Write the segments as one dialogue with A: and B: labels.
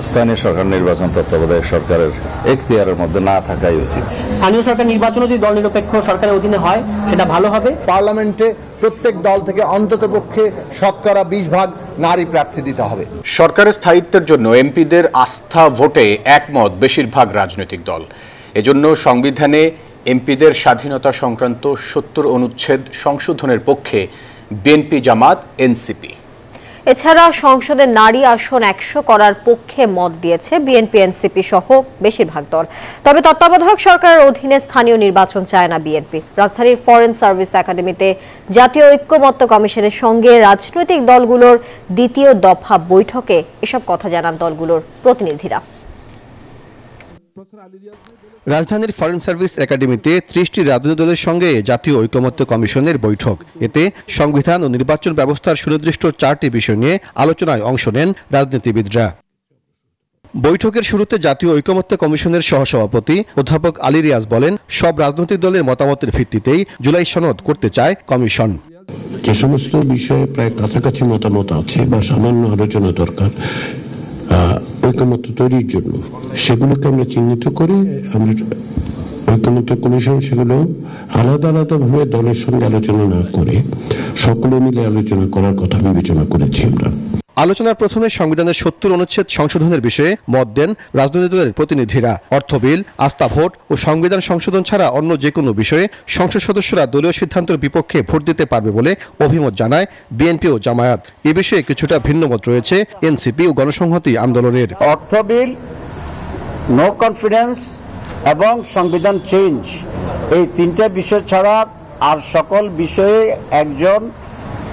A: স্থানীয় সরকার নির্বাচন তত্ত্বাবধায়ক সরকারের এখতিয়ারের মধ্যে না থাকাই উচিত।
B: স্থানীয় সরকার নির্বাচনও যদি দল নিরপেক্ষ সরকারের অধীনে হয় সেটা ভালো হবে।
C: পার্লামেন্টে প্রত্যেক দল থেকে অন্ততপক্ষে 20% নারী প্রার্থী দিতে হবে।
D: সরকারের স্থায়িত্বের জন্য এমপিদের আস্থা ভোটে একমত বেশিরভাগ রাজনৈতিক দল। এজন্য সংবিধানে এমপিদের স্বাধীনতা সংক্রান্ত 70 অনুচ্ছেদ সংশোধনের পক্ষে বিএনপি, জামায়াত, এনসিপি।
E: এছাড়া সংসদে নারী আসন 100 করার পক্ষে মত দিয়েছে বিএনপি, এনসিপি সহ বেশিরভাগ দল। তবে তত্ত্বাবধায়ক সরকারের অধীনে স্থানীয় নির্বাচন চায় না বিএনপি। রাজধানীর ফরেন সার্ভিস একাডেমিতে জাতীয় ঐক্যমত্য কমিশনের সঙ্গে রাজনৈতিক দলগুলোর দ্বিতীয় দফা বৈঠকে এসব কথা জানান দলগুলোর প্রতিনিধিরা।
F: রাজধানীর ফরেন সার্ভিস একাডেমিতে 30টি রাজনৈতিক দলের সঙ্গে জাতীয় ঐকমত্য কমিশনের বৈঠক। এতে সংবিধান ও নির্বাচন ব্যবস্থার সুনির্দিষ্ট 4টি বিষয় নিয়ে আলোচনায় অংশ নেন রাজনীতিবিদরা। বৈঠকের শুরুতে জাতীয় ঐকমত্য কমিশনের সহসভাপতি অধ্যাপক আলী রিয়াজ বলেন, সব রাজনৈতিক দলের মতামতের ভিত্তিতেই জুলাই সনদ করতে চায় কমিশন।
G: যে সমস্ত বিষয়ে প্রায় কাছাকাছি মতামত আছে বা সামান্য আলোচনা দরকার ঐকমত্য তৈরির জন্য, সেগুলোকে আমরা চিহ্নিত করে আমরা ঐকমত্য কমিশন সেগুলো আলাদা আলাদাভাবে দলের সঙ্গে আলোচনা না করে সকলে মিলে আলোচনা করার কথা বিবেচনা করেছি আমরা।
F: আলোচনার প্রথমে সংবিধানের 70 অনুচ্ছেদ সংশোধনের বিষয়ে মত দেন রাজনৈতিক দলের প্রতিনিধিরা। অর্থ বিল, আস্থা ভোট ও সংবিধান সংশোধন ছাড়া অন্য যে কোনো বিষয়ে সংসদ সদস্যরা দলীয় সিদ্ধান্তের বিপক্ষে ভোট দিতে পারবে বলে অভিমত জানায় বিএনপি ও জামায়াত। এ বিষয়ে কিছুটা ভিন্ন মত রয়েছে এনসিপি ও গণসংহতি আন্দোলনের।
H: অর্থ বিল, নো কনফিডেন্স এবং সংবিধান চেঞ্জ, এই 3টা বিষয় ছাড়া আর সকল বিষয়ে একজন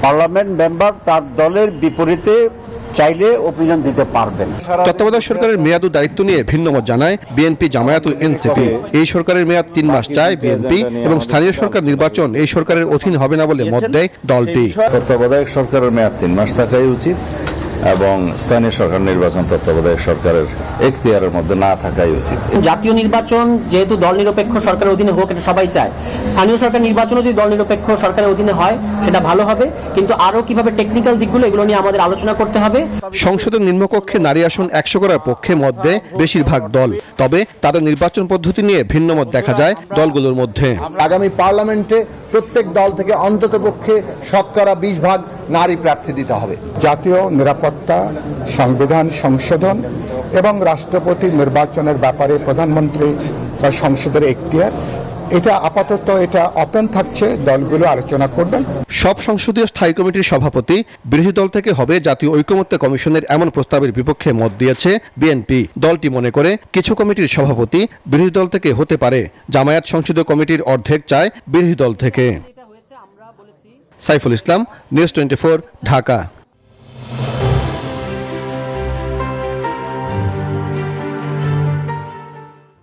H: পার্লামেন্ট মেম্বার তার দলের বিপরীতে চাইলে অপিনিয়ন দিতে পারবেন।
F: তত্ত্বাবধায়ক সরকারের মেয়াদ ও দায়িত্ব নিয়ে ভিন্ন মত জানায় বিএনপি, জামায়াত ও এনসিপি। এই সরকারের মেয়াদ 3 মাস চায় বিএনপি এবং স্থানীয় সরকার নির্বাচন এই সরকারের অধীন হবে না বলে মত দেয় দলটি।
A: তত্ত্বাবধায়ক সরকারের মেয়াদ 3 মাস থাকাই উচিত এবং স্থানীয় সরকার নির্বাচন তত্ত্বাবধায়ক সরকারের এখতিয়ারের মধ্যে না থাকাই উচিত।
B: জাতীয় নির্বাচন যেহেতু দল নিরপেক্ষ সরকারের অধীনে হোক, এটা সবাই চায়। স্থানীয় সরকার নির্বাচনও যদি দল নিরপেক্ষ সরকারের অধীনে হয় সেটা ভালো হবে, কিন্তু আরো কিভাবে টেকনিক্যাল দিকগুলো এগুলো নিয়ে আমাদের আলোচনা করতে হবে।
F: সংসদের নিম্নকক্ষে নারী আসন 100 করার পক্ষে মত দেয় বেশিরভাগ দল। তবে তাদের নির্বাচন পদ্ধতি নিয়ে ভিন্ন মত দেখা যায় দলগুলোর মধ্যে।
C: আগামী পার্লামেন্টে প্রত্যেক দল থেকে অন্ততপক্ষে 20% নারী প্রার্থী দিতে হবে।
I: জাতীয় নিরাপত্তা, সংবিধান সংশোধন এবং রাষ্ট্রপতি নির্বাচনের ব্যাপারে প্রধানমন্ত্রী বা সংসদের এখতিয়ার, এটা আপাতত এটা ওপেন থাকছে, দলগুলো আলোচনা করবেন।
F: সব সংসদীয় স্থায়ী কমিটির সভাপতি বিরোধী দল থেকে হবে জাতীয় ঐকমত্য কমিশনের এমন প্রস্তাবের বিপক্ষে মত দিয়েছে বিএনপি। দলটি মনে করে কিছু কমিটির সভাপতি বিরোধী দল থেকে হতে পারে। জামায়াত সংসদীয় কমিটির অর্ধেক চায় বিরোধী দল থেকে। সাইফুল ইসলাম, নিউজ 24, ঢাকা।